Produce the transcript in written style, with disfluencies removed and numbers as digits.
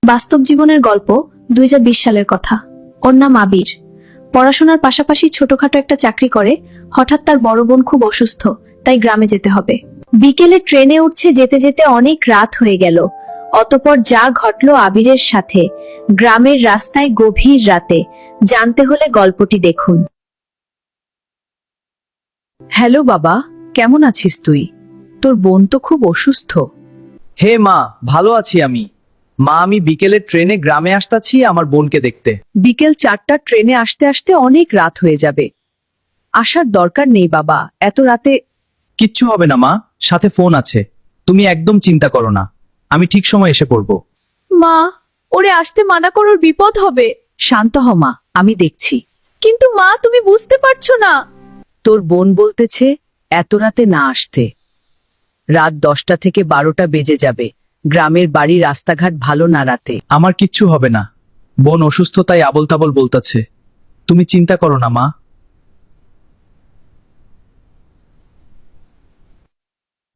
বাস্তব জীবনের গল্প, 2020 সালের কথা। ওর নাম আবির। পড়াশোনার পাশাপাশি ছোটখাটো একটা চাকরি করে। হঠাৎ তার বড় বোন খুব অসুস্থ, তাই গ্রামে যেতে হবে। বিকেলে ট্রেনে উঠছে, যেতে যেতে অনেক রাত হয়ে গেল। অতঃপর যা ঘটলো আবিরের সাথে গ্রামের রাস্তায় গভীর রাতে, জানতে হলে গল্পটি দেখুন। হ্যালো বাবা, কেমন আছিস তুই? তোর বোন তো খুব অসুস্থ। হে মা, ভালো আছি আমি। মা, আমি বিকেলের ট্রেনে গ্রামে আসতাছি আমার বোনকে দেখতে। বিকেল 4টার ট্রেনে আসতে আসতে অনেক রাত হয়ে যাবে। আসার দরকার নেই বাবা, এত রাতে। কিচ্ছু হবে না মা, সাথে ফোন আছে। তুমি একদম চিন্তা করো না, আমি ঠিক সময় এসে পড়বো। মা, ওরে আসতে মানা করোর বিপদ হবে। শান্ত হ মা, আমি দেখছি। কিন্তু মা, তুমি বুঝতে পারছো না। তোর বোন বলতেছে এত রাতে না আসতে। রাত 10টা থেকে 12টা বেজে যাবে। গ্রামের বাড়ি, রাস্তাঘাট ভালো না রাতে। আমার কিচ্ছু হবে না, বোন অসুস্থ তাই আবল তাবল বলতাছে। তুমি চিন্তা করো না মা,